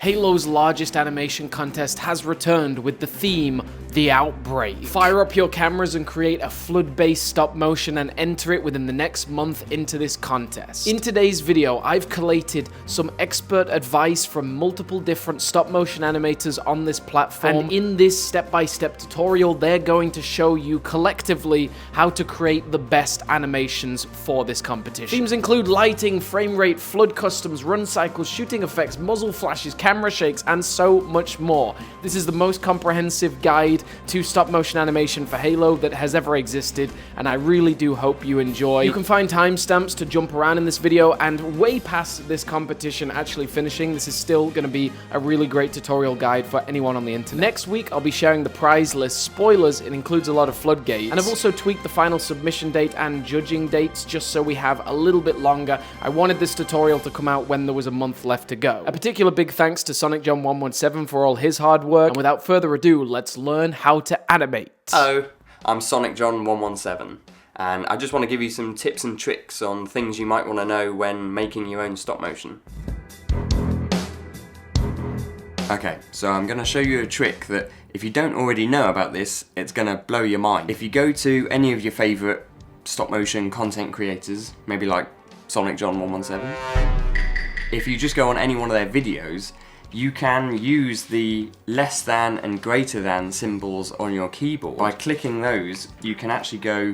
Halo's largest animation contest has returned with the theme, The Outbreak. Fire up your cameras and create a flood-based stop motion and enter it within the next month into this contest. In today's video, I've collated some expert advice from multiple different stop motion animators on this platform, and in this step-by-step tutorial, they're going to show you collectively how to create the best animations for this competition. Themes include lighting, frame rate, flood customs, run cycles, shooting effects, muzzle flashes, camera shakes, and so much more. This is the most comprehensive guide to stop motion animation for Halo that has ever existed, and I really do hope you enjoy. You can find timestamps to jump around in this video, and way past this competition actually finishing, this is still going to be a really great tutorial guide for anyone on the internet. Next week, I'll be sharing the prize list. Spoilers, it includes a lot of floodgates, and I've also tweaked the final submission date and judging dates just so we have a little bit longer. I wanted this tutorial to come out when there was a month left to go. A particular big thanks to SonicJohn117 for all his hard work, and without further ado, let's learn how to animate. Hello, I'm SonicJohn117, and I just want to give you some tips and tricks on things you might want to know when making your own stop motion. Okay, so I'm going to show you a trick that if you don't already know about this, it's going to blow your mind. If you go to any of your favourite stop motion content creators, maybe like SonicJohn117, if you just go on any one of their videos, you can use the less than and greater than symbols on your keyboard. By clicking those, you can actually go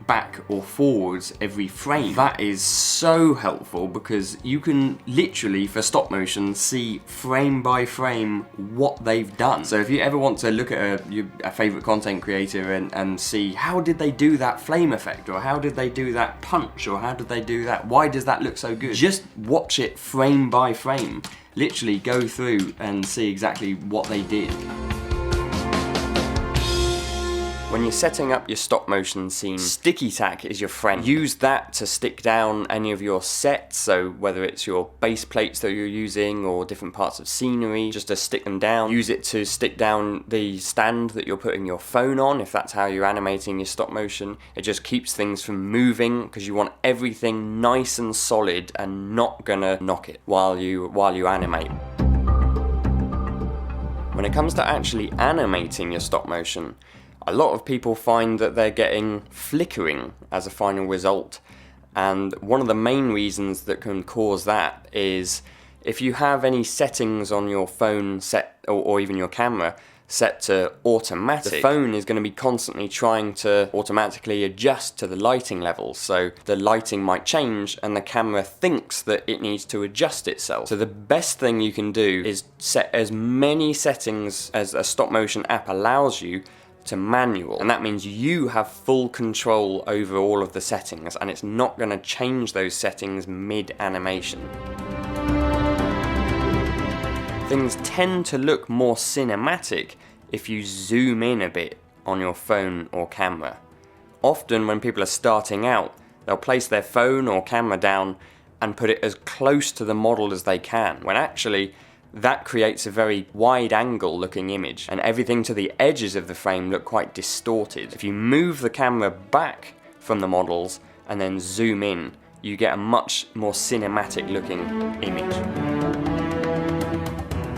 back or forwards every frame. That is so helpful because you can literally, for stop motion, see frame by frame what they've done. So if you ever want to look at a favourite content creator and see how did they do that flame effect, or how did they do that punch, or how did they do that, why does that look so good? Just watch it frame by frame. Literally go through and see exactly what they did. When you're setting up your stop motion scene, sticky tack is your friend. Use that to stick down any of your sets, so whether it's your base plates that you're using or different parts of scenery, just to stick them down. Use it to stick down the stand that you're putting your phone on, if that's how you're animating your stop motion. It just keeps things from moving because you want everything nice and solid and not gonna knock it while you animate. When it comes to actually animating your stop motion, a lot of people find that they're getting flickering as a final result, and one of the main reasons that can cause that is if you have any settings on your phone set, or even your camera, set to automatic, the phone is going to be constantly trying to automatically adjust to the lighting levels, so the lighting might change and the camera thinks that it needs to adjust itself. So the best thing you can do is set as many settings as a stop motion app allows you to manual, and that means you have full control over all of the settings, and it's not going to change those settings mid-animation. Things tend to look more cinematic if you zoom in a bit on your phone or camera. Often when people are starting out, they'll place their phone or camera down and put it as close to the model as they can, when actually that creates a very wide angle looking image, and everything to the edges of the frame look quite distorted. If you move the camera back from the models and then zoom in, you get a much more cinematic looking image.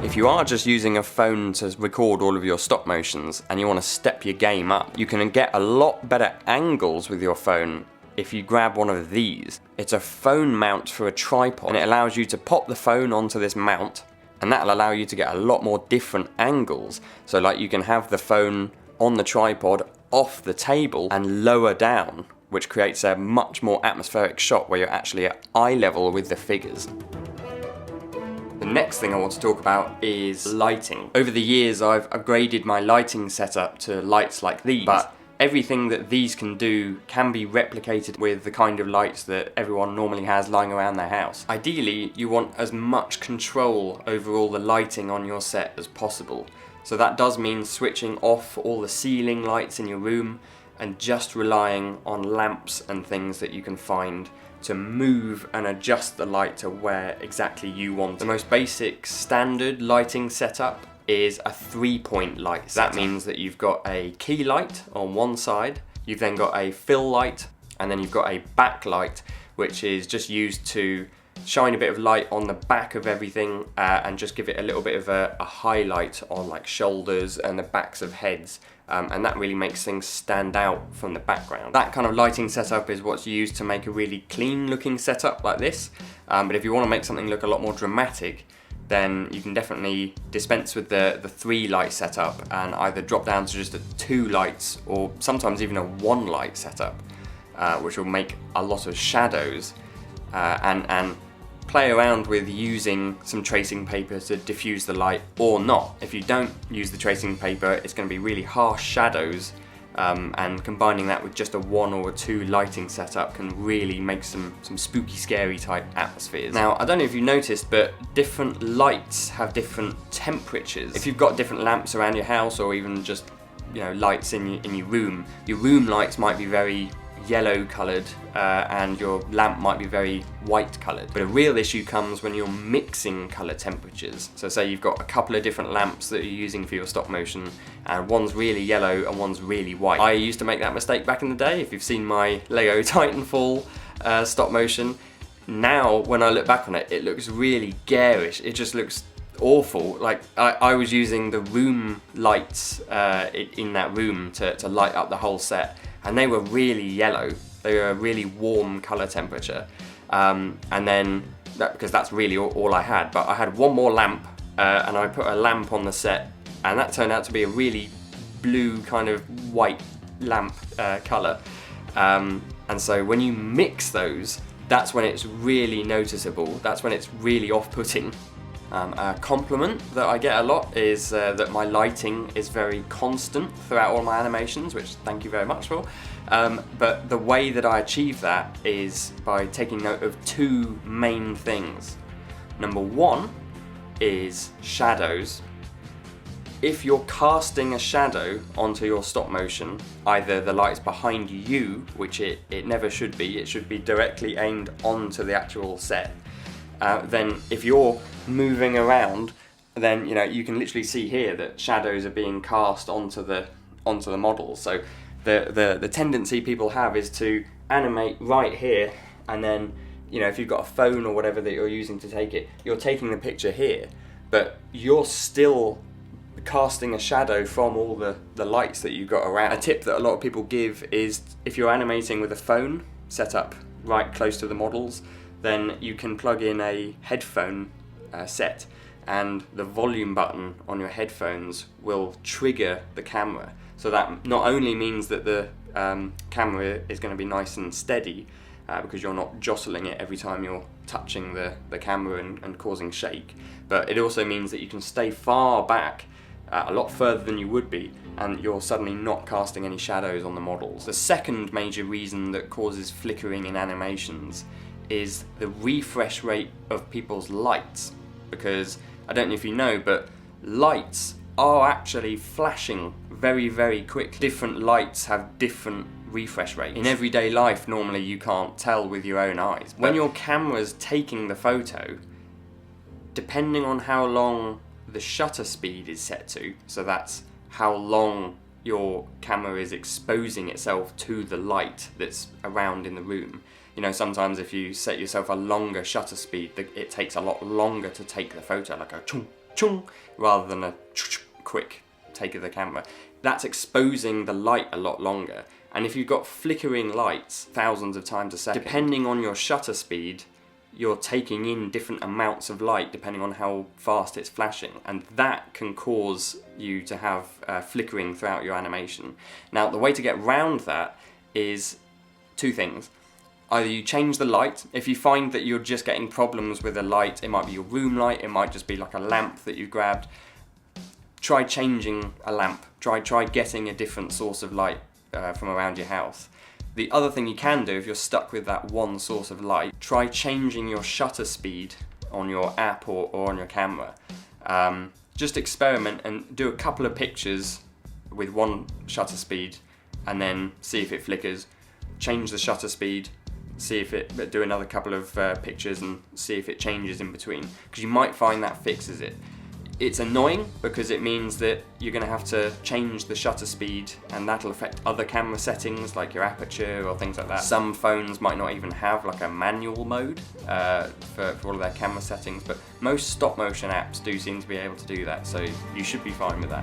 If you are just using a phone to record all of your stop motions and you want to step your game up, you can get a lot better angles with your phone if you grab one of these. It's a phone mount for a tripod, and it allows you to pop the phone onto this mount, and that'll allow you to get a lot more different angles. So like you can have the phone on the tripod off the table and lower down, which creates a much more atmospheric shot where you're actually at eye level with the figures. The next thing I want to talk about is lighting. Over the years I've upgraded my lighting setup to lights like these, but everything that these can do can be replicated with the kind of lights that everyone normally has lying around their house. Ideally, you want as much control over all the lighting on your set as possible. So that does mean switching off all the ceiling lights in your room and just relying on lamps and things that you can find to move and adjust the light to where exactly you want. The most basic standard lighting setup is a 3-point light. That means that you've got a key light on one side, you've then got a fill light, and then you've got a backlight, which is just used to shine a bit of light on the back of everything and just give it a little bit of a highlight on like shoulders and the backs of heads, and that really makes things stand out from the background. That kind of lighting setup is what's used to make a really clean looking setup like this, but if you want to make something look a lot more dramatic, then you can definitely dispense with the 3 light setup and either drop down to just 2 lights or sometimes even a 1 light setup, which will make a lot of shadows, and play around with using some tracing paper to diffuse the light or not. If you don't use the tracing paper, it's going to be really harsh shadows, and combining that with just a 1 or a 2 lighting setup can really make some spooky, scary type atmospheres. Now, I don't know if you noticed, but different lights have different temperatures. If you've got different lamps around your house, or even just, you know, lights in your room lights might be very yellow coloured, and your lamp might be very white coloured. But a real issue comes when you're mixing colour temperatures. So say you've got a couple of different lamps that you're using for your stop motion, and one's really yellow and one's really white. I used to make that mistake back in the day. If you've seen my Lego Titanfall stop motion, now when I look back on it, it looks really garish. It just looks awful. Like I was using the room lights in that room to light up the whole set, and they were really yellow. They were a really warm colour temperature, and then because that's really all I had. But I had one more lamp, and I put a lamp on the set, and that turned out to be a really blue kind of white lamp colour. And so when you mix those, that's when it's really noticeable. That's when it's really off-putting. A compliment that I get a lot is that my lighting is very constant throughout all my animations, which thank you very much for. But the way that I achieve that is by taking note of 2 main things. Number 1 is shadows. If you're casting a shadow onto your stop motion, either the light's behind you, which it never should be, it should be directly aimed onto the actual set. Then if you're moving around, then you can literally see here that shadows are being cast onto the model. So the tendency people have is to animate right here, and then if you've got a phone or whatever that you're using to take it, you're taking the picture here, but you're still casting a shadow from all the lights that you've got around. A tip that a lot of people give is if you're animating with a phone set up right close to the models, then you can plug in a headphone set, and the volume button on your headphones will trigger the camera. So that not only means that the camera is going to be nice and steady, because you're not jostling it every time you're touching the camera and causing shake, but it also means that you can stay far back, a lot further than you would be, and you're suddenly not casting any shadows on the models. The second major reason that causes flickering in animations is the refresh rate of people's lights, because I don't know if you know, but lights are actually flashing very, very quick. Different lights have different refresh rates. In everyday life, normally you can't tell with your own eyes. When your camera's taking the photo, depending on how long the shutter speed is set to, so that's how long your camera is exposing itself to the light that's around in the room. Sometimes if you set yourself a longer shutter speed, it takes a lot longer to take the photo, like a chung chung, rather than a quick take of the camera. That's exposing the light a lot longer. And if you've got flickering lights thousands of times a second, depending on your shutter speed, you're taking in different amounts of light depending on how fast it's flashing, and that can cause you to have flickering throughout your animation. Now, the way to get around that is 2 things. Either you change the light. If you find that you're just getting problems with a light, it might be your room light, it might just be like a lamp that you've grabbed, try changing a lamp. Try getting a different source of light from around your house. The other thing you can do, if you're stuck with that one source of light, try changing your shutter speed on your app or on your camera. Just experiment and do a couple of pictures with one shutter speed, and then see if it flickers. Change the shutter speed, do another couple of pictures and see if it changes in between, because you might find that fixes it. It's annoying because it means that you're going to have to change the shutter speed, and that'll affect other camera settings like your aperture or things like that. Some phones might not even have like a manual mode for all of their camera settings, but most stop motion apps do seem to be able to do that, so you should be fine with that.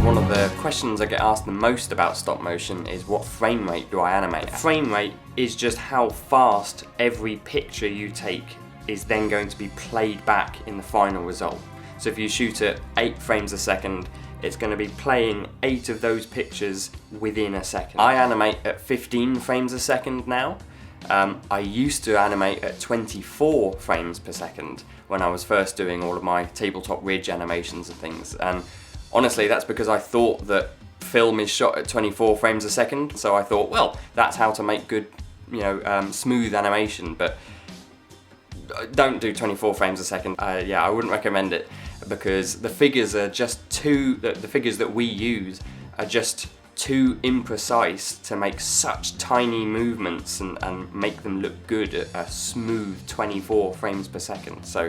One of the questions I get asked the most about stop motion is what frame rate do I animate at? Frame rate is just how fast every picture you take is then going to be played back in the final result. So if you shoot at 8 frames a second, it's going to be playing 8 of those pictures within a second. I animate at 15 frames a second now. I used to animate at 24 frames per second when I was first doing all of my tabletop ridge animations and things. And honestly, that's because I thought that film is shot at 24 frames a second. So I thought, well, that's how to make good, smooth animation. But don't do 24 frames a second. Yeah, I wouldn't recommend it because the figures are just the figures that we use are just too imprecise to make such tiny movements and make them look good at a smooth 24 frames per second. So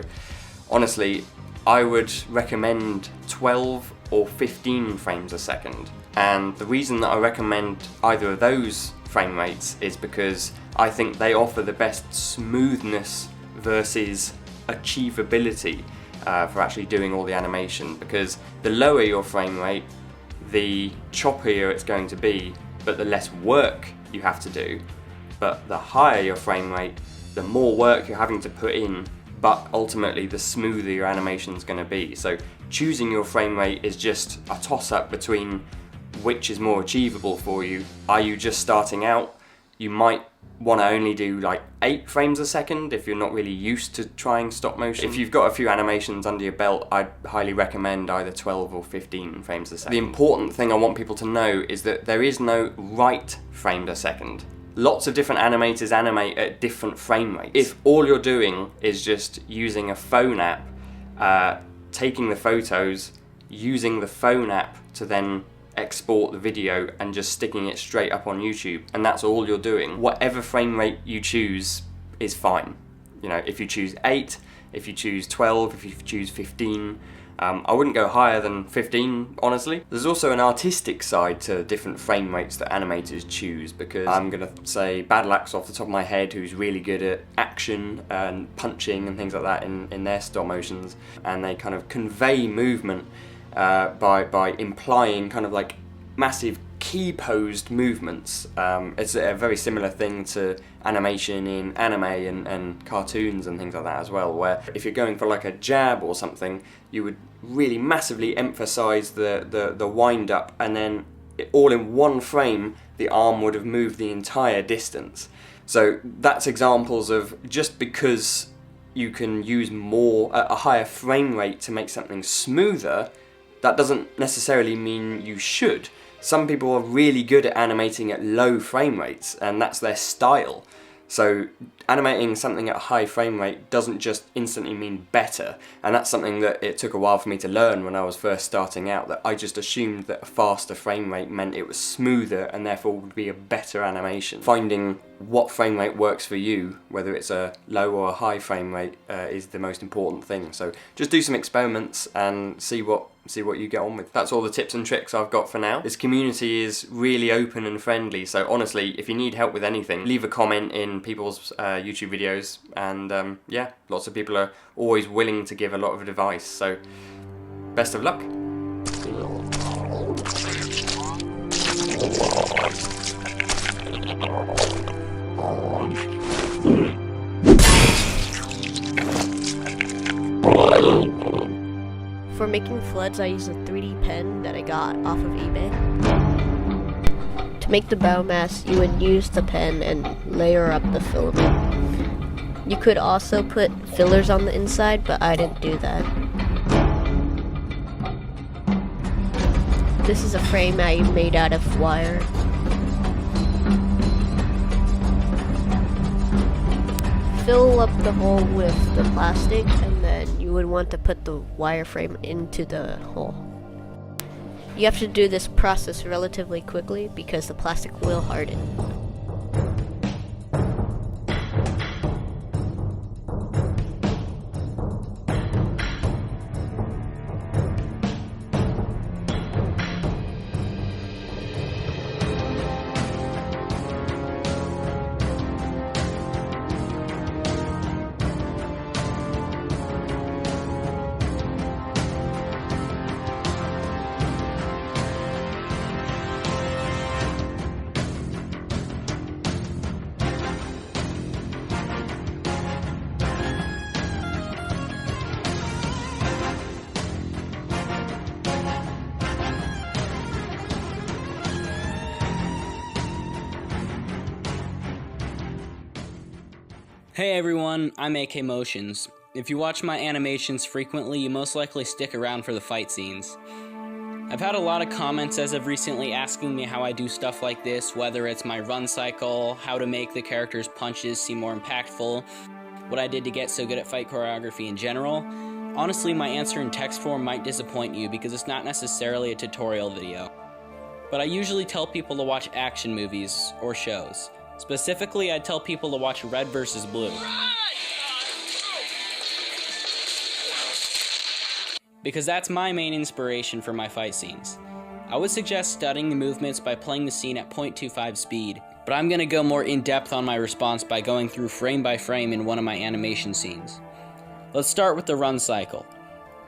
honestly, I would recommend 12 or 15 frames a second. And the reason that I recommend either of those frame rates is because I think they offer the best smoothness versus achievability for actually doing all the animation, because the lower your frame rate, the choppier it's going to be, but the less work you have to do. But the higher your frame rate, the more work you're having to put in, but ultimately the smoother your animation is going to be. So choosing your frame rate is just a toss-up between which is more achievable for you. Are you just starting out? You might want to only do like 8 frames a second if you're not really used to trying stop motion. If you've got a few animations under your belt, I'd highly recommend either 12 or 15 frames a second. The important thing I want people to know is that there is no right frame per second. Lots of different animators animate at different frame rates. If all you're doing is just using a phone app, taking the photos, using the phone app to then export the video and just sticking it straight up on YouTube, and that's all you're doing, whatever frame rate you choose is fine. If you choose 8, if you choose 12, if you choose 15, I wouldn't go higher than 15, honestly. There's also an artistic side to different frame rates that animators choose, because I'm gonna say Battle Axe off the top of my head, who's really good at action and punching and things like that in their stop motions, and they kind of convey movement by implying kind of like massive key posed movements. It's a very similar thing to animation in anime and cartoons and things like that as well, where if you're going for like a jab or something, you would really massively emphasize the wind up, and then all in one frame the arm would have moved the entire distance. So that's examples of, just because you can use a higher frame rate to make something smoother, that doesn't necessarily mean you should. Some people are really good at animating at low frame rates, and that's their style. So animating something at a high frame rate doesn't just instantly mean better, and that's something that it took a while for me to learn when I was first starting out, that I just assumed that a faster frame rate meant it was smoother and therefore would be a better animation. Finding what frame rate works for you, whether it's a low or a high frame rate, is the most important thing. So just do some experiments and see what you get on with. That's all the tips and tricks I've got for now. This community is really open and friendly, so honestly, if you need help with anything, leave a comment in people's YouTube videos, and yeah, lots of people are always willing to give a lot of advice, so best of luck. For making floods, I use a 3D pen that I got off of eBay. To make the biomass, you would use the pen and layer up the filament. You could also put fillers on the inside, but I didn't do that. This is a frame I made out of wire. Fill up the hole with the plastic, and then you would want to put the wireframe into the hole. You have to do this process relatively quickly because the plastic will harden. Hey everyone, I'm AK Motions. If you watch my animations frequently, you most likely stick around for the fight scenes. I've had a lot of comments as of recently asking me how I do stuff like this, whether it's my run cycle, how to make the character's punches seem more impactful, what I did to get so good at fight choreography in general. Honestly, my answer in text form might disappoint you because it's not necessarily a tutorial video. But I usually tell people to watch action movies or shows. Specifically, I tell people to watch Red vs. Blue. Because that's my main inspiration for my fight scenes. I would suggest studying the movements by playing the scene at 0.25 speed, but I'm going to go more in-depth on my response by going through frame by frame in one of my animation scenes. Let's start with the run cycle.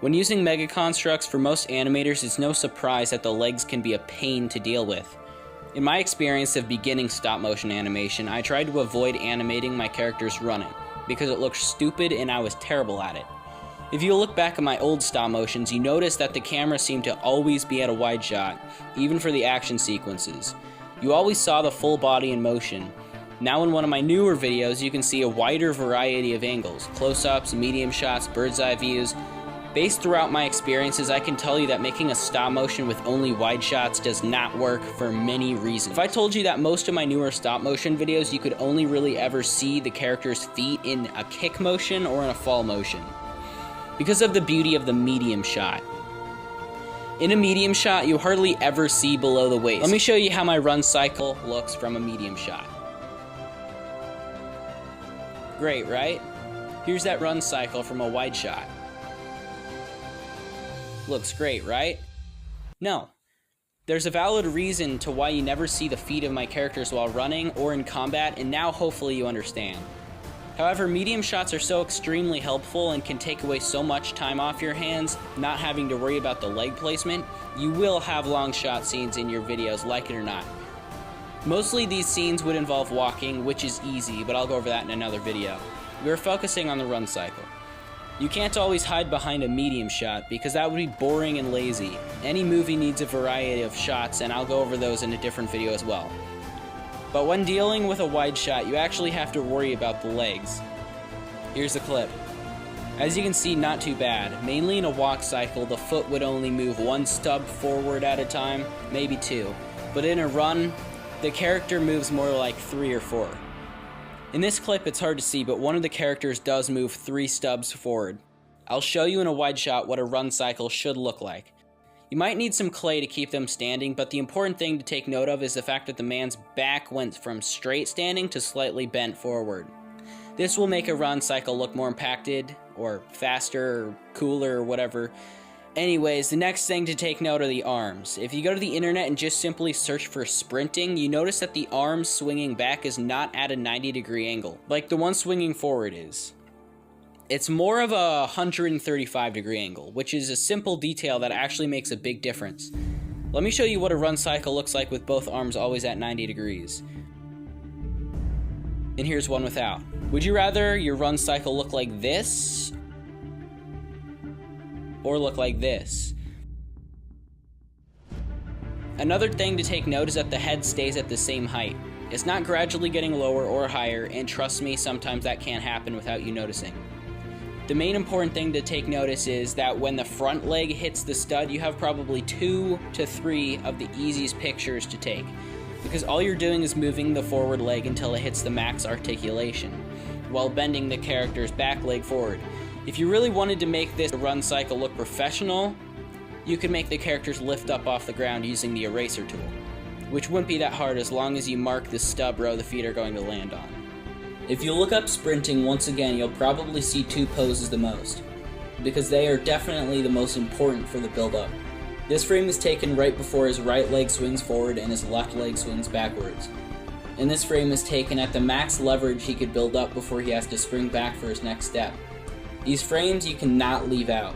When using Mega Construx, for most animators, it's no surprise that the legs can be a pain to deal with. In my experience of beginning stop-motion animation, I tried to avoid animating my characters running, because it looked stupid and I was terrible at it. If you look back at my old stop motions, you notice that the camera seemed to always be at a wide shot, even for the action sequences. You always saw the full body in motion. Now in one of my newer videos, you can see a wider variety of angles, close-ups, medium shots, bird's eye views. Based throughout my experiences, I can tell you that making a stop motion with only wide shots does not work for many reasons. If I told you that most of my newer stop motion videos, you could only really ever see the character's feet in a kick motion or in a fall motion, because of the beauty of the medium shot. In a medium shot, you hardly ever see below the waist. Let me show you how my run cycle looks from a medium shot. Great, right? Here's that run cycle from a wide shot. Looks great, right? No. There's a valid reason to why you never see the feet of my characters while running or in combat, and now hopefully you understand. However, medium shots are so extremely helpful and can take away so much time off your hands, not having to worry about the leg placement. You will have long shot scenes in your videos, like it or not. Mostly these scenes would involve walking, which is easy, but I'll go over that in another video. We're focusing on the run cycle. You can't always hide behind a medium shot, because that would be boring and lazy. Any movie needs a variety of shots, and I'll go over those in a different video as well. But when dealing with a wide shot, you actually have to worry about the legs. Here's the clip. As you can see, not too bad. Mainly in a walk cycle, the foot would only move one stub forward at a time, maybe two. But in a run, the character moves more like 3 or 4. In this clip, it's hard to see, but one of the characters does move 3 stubs forward. I'll show you in a wide shot what a run cycle should look like. You might need some clay to keep them standing, but the important thing to take note of is the fact that the man's back went from straight standing to slightly bent forward. This will make a run cycle look more impacted, or faster, or cooler, or whatever. Anyways, the next thing to take note are the arms. If you go to the internet and just simply search for sprinting, you notice that the arm swinging back is not at a 90-degree angle, like the one swinging forward is. It's more of a 135-degree angle, which is a simple detail that actually makes a big difference. Let me show you what a run cycle looks like with both arms always at 90 degrees. And here's one without. Would you rather your run cycle look like this, or look like this? Another thing to take note is that the head stays at the same height. It's not gradually getting lower or higher, and trust me, sometimes that can't happen without you noticing. The main important thing to take notice is that when the front leg hits the stud, you have probably 2 to 3 of the easiest pictures to take, because all you're doing is moving the forward leg until it hits the max articulation, while bending the character's back leg forward. If you really wanted to make this run cycle look professional, you could make the characters lift up off the ground using the eraser tool, which wouldn't be that hard as long as you mark the stub row the feet are going to land on. If you look up sprinting once again, you'll probably see 2 poses the most, because they are definitely the most important for the build-up. This frame is taken right before his right leg swings forward and his left leg swings backwards. And this frame is taken at the max leverage he could build up before he has to spring back for his next step. These frames you cannot leave out.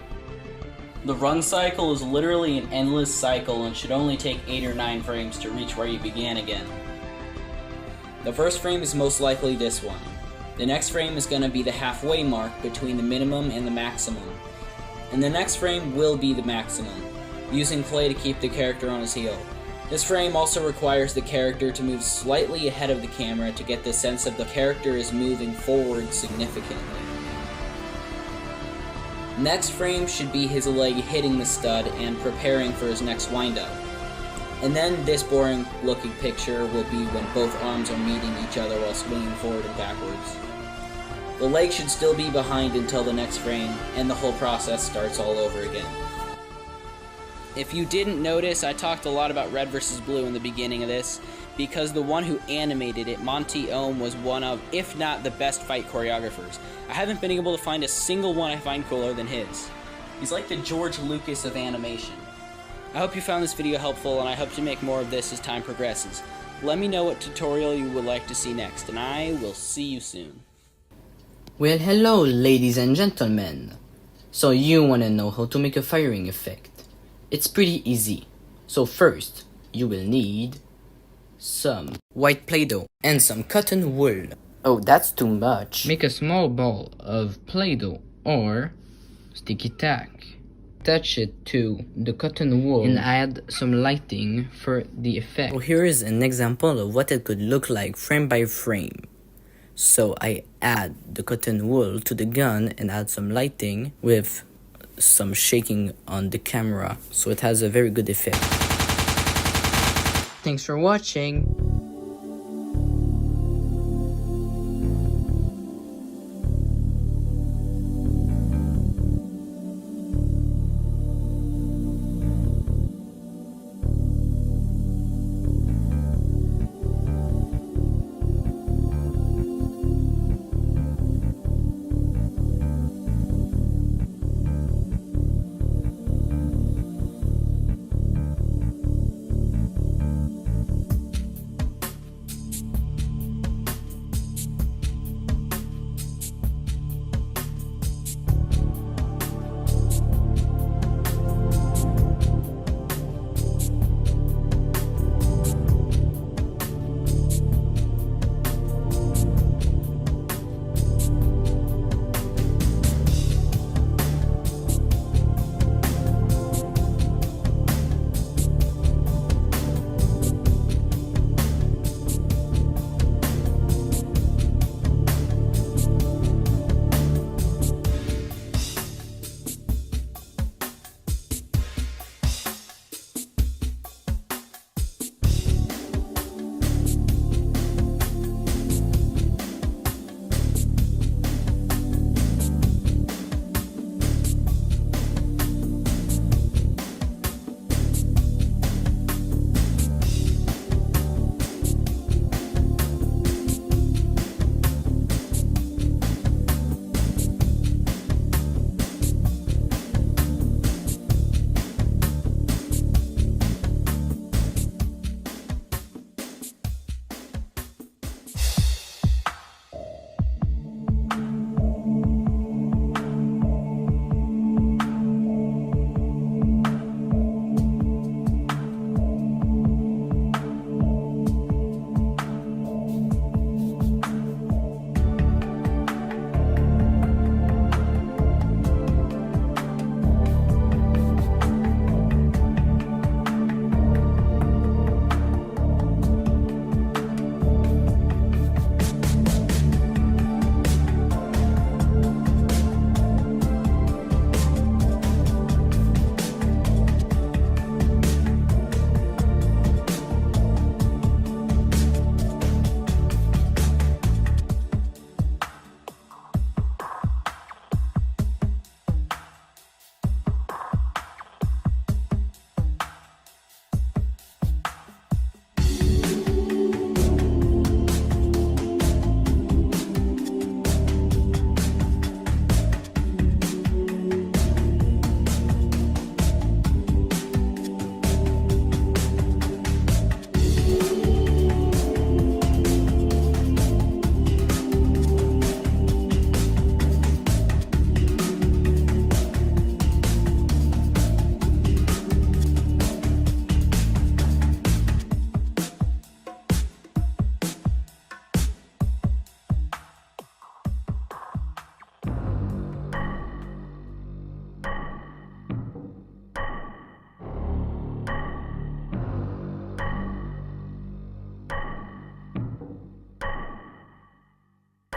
The run cycle is literally an endless cycle and should only take 8 or 9 frames to reach where you began again. The first frame is most likely this one. The next frame is going to be the halfway mark between the minimum and the maximum. And the next frame will be the maximum, using clay to keep the character on his heel. This frame also requires the character to move slightly ahead of the camera to get the sense of the character is moving forward significantly. Next frame should be his leg hitting the stud and preparing for his next windup. And then this boring looking picture will be when both arms are meeting each other while swinging forward and backwards. The leg should still be behind until the next frame, and the whole process starts all over again. If you didn't notice, I talked a lot about red versus blue in the beginning of this, because the one who animated it, Monty Ohm, was one of, if not the best fight choreographers. I haven't been able to find a single one I find cooler than his. He's like the George Lucas of animation. I hope you found this video helpful, and I hope to make more of this as time progresses. Let me know what tutorial you would like to see next, and I will see you soon. Well, hello ladies and gentlemen. So you wanna know how to make a firing effect? It's pretty easy. So first, you will need some white Play-Doh and some cotton wool. Oh, that's too much. Make a small ball of Play-Doh or sticky tack. Attach it to the cotton wool and add some lighting for the effect. So here is an example of what it could look like frame by frame. So I add the cotton wool to the gun and add some lighting with some shaking on the camera, so it has a very good effect. Thanks for watching.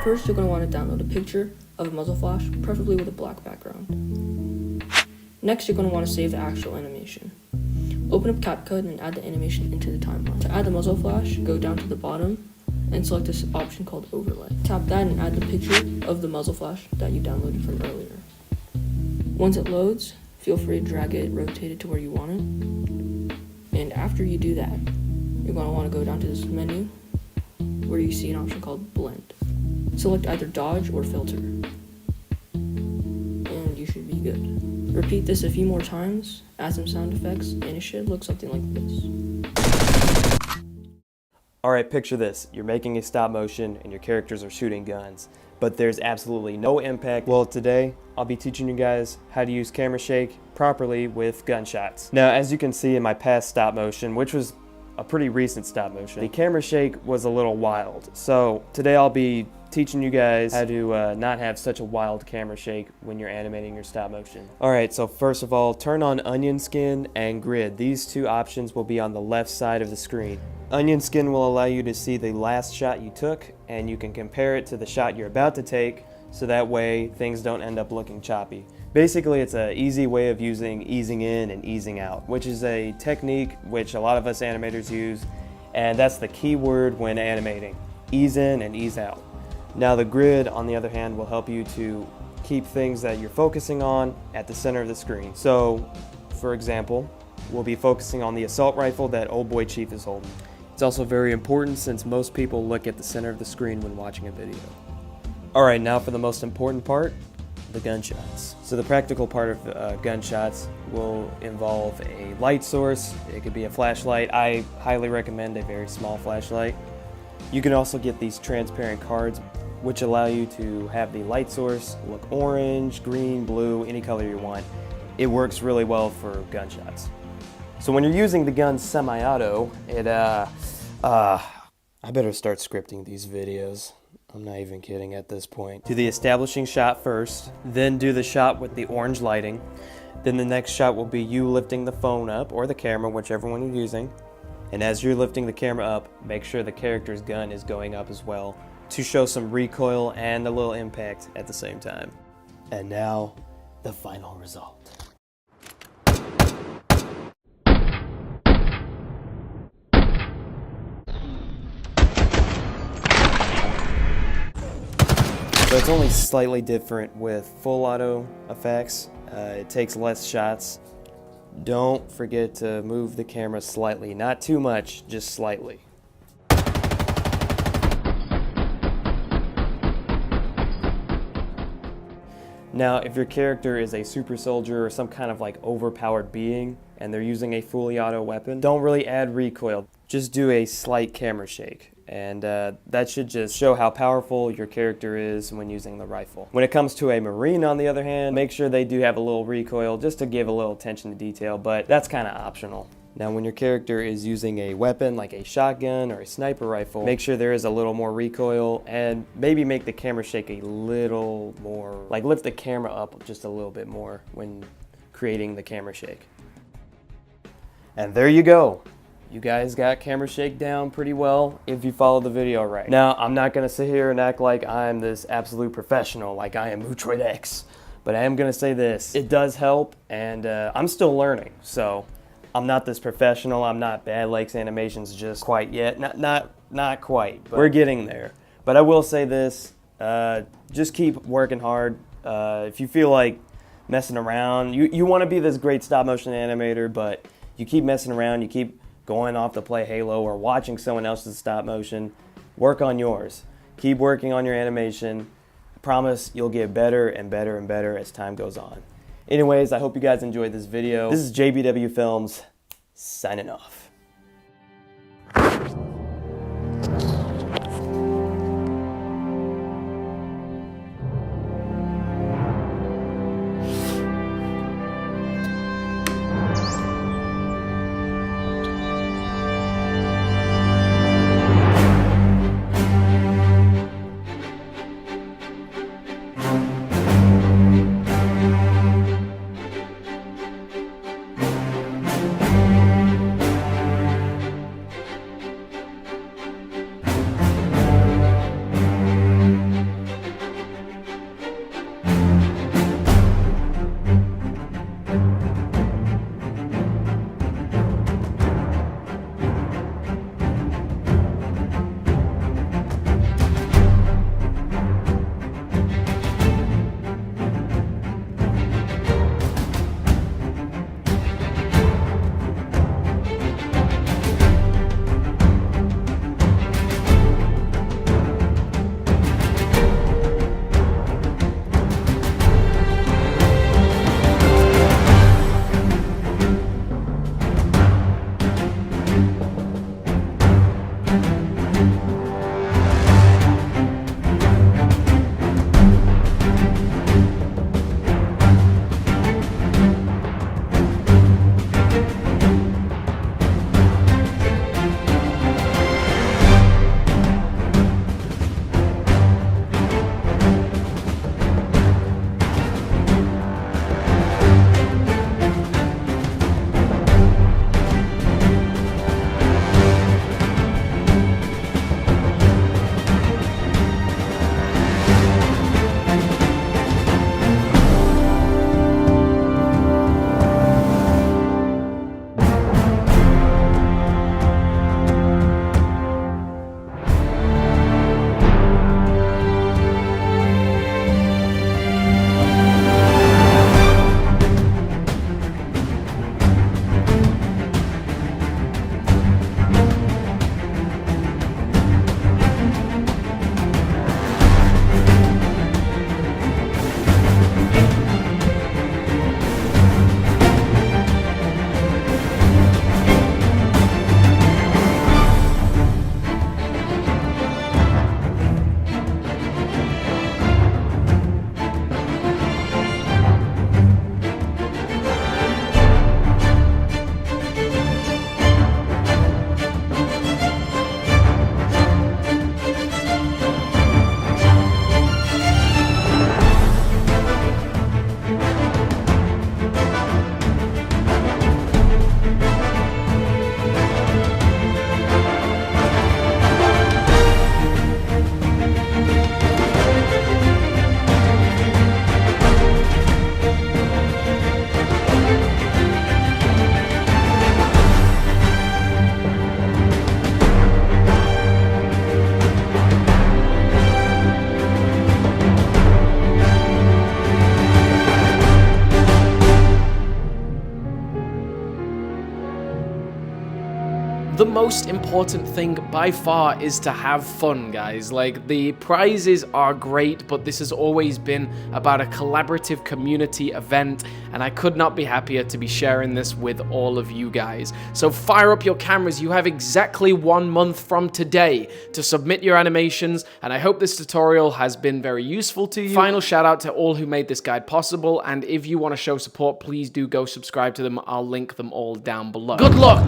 First, you're going to want to download a picture of a muzzle flash, preferably with a black background. Next, you're going to want to save the actual animation. Open up CapCut and add the animation into the timeline. To add the muzzle flash, go down to the bottom and select this option called Overlay. Tap that and add the picture of the muzzle flash that you downloaded from earlier. Once it loads, feel free to drag it, rotate it to where you want it. And after you do that, you're going to want to go down to this menu where you see an option called Blend. Select either Dodge or Filter. And you should be good. Repeat this a few more times, add some sound effects, and it should look something like this. Alright, picture this. You're making a stop motion and your characters are shooting guns, but there's absolutely no impact. Well, today I'll be teaching you guys how to use camera shake properly with gunshots. Now, as you can see in my past stop motion, which was a pretty recent stop motion, the camera shake was a little wild. So today I'll be teaching you guys how to not have such a wild camera shake when you're animating your stop motion. Alright, so first of all, turn on onion skin and grid. These two options will be on the left side of the screen. Onion skin will allow you to see the last shot you took, and you can compare it to the shot you're about to take, so that way things don't end up looking choppy. Basically, it's an easy way of using easing in and easing out, which is a technique which a lot of us animators use, and that's the key word when animating: ease in and ease out. Now the grid, on the other hand, will help you to keep things that you're focusing on at the center of the screen. So, for example, we'll be focusing on the assault rifle that old boy Chief is holding. It's also very important since most people look at the center of the screen when watching a video. Alright, now for the most important part, the gunshots. So the practical part of gunshots will involve a light source. It could be a flashlight. I highly recommend a very small flashlight. You can also get these transparent cards which allow you to have the light source look orange, green, blue, any color you want. It works really well for gunshots. So when you're using the gun semi-auto, I better start scripting these videos. I'm not even kidding at this point. Do the establishing shot first, then do the shot with the orange lighting. Then the next shot will be you lifting the phone up, or the camera, whichever one you're using. And as you're lifting the camera up, make sure the character's gun is going up as well, to show some recoil and a little impact at the same time. And now, the final result. So it's only slightly different with full auto effects. It takes less shots. Don't forget to move the camera slightly, not too much, just slightly. Now, if your character is a super soldier or some kind of like overpowered being and they're using a fully auto weapon, don't really add recoil. Just do a slight camera shake. And that should just show how powerful your character is when using the rifle. When it comes to a Marine, on the other hand, make sure they do have a little recoil just to give a little attention to detail, but that's kind of optional. Now when your character is using a weapon like a shotgun or a sniper rifle, make sure there is a little more recoil and maybe make the camera shake a little more, like lift the camera up just a little bit more when creating the camera shake. And there you go. You guys got camera shake down pretty well if you follow the video right. Now, I'm not gonna sit here and act like I'm this absolute professional, like I am Mutroid X, but I am gonna say this, it does help, and I'm still learning, so I'm not this professional, I'm not Bad Lakes Animations just quite yet, not quite, but we're getting there. But I will say this, just keep working hard. If you feel like messing around, you wanna be this great stop motion animator, but you keep messing around, you keep going off to play Halo or watching someone else's stop motion, work on yours. Keep working on your animation. I promise you'll get better and better and better as time goes on. Anyways, I hope you guys enjoyed this video. This is JBW Films, signing off. The most important thing by far is to have fun, guys. Like, the prizes are great, but this has always been about a collaborative community event, and I could not be happier to be sharing this with all of you guys. So fire up your cameras. You have exactly 1 month from today to submit your animations, and I hope this tutorial has been very useful to you. Final shout out to all who made this guide possible, and if you want to show support, please do go subscribe to them. I'll link them all down below. Good luck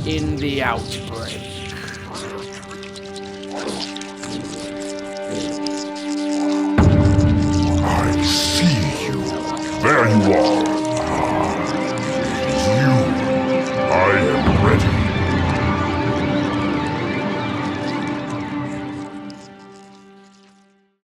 in the outbreak. I see you. There you are.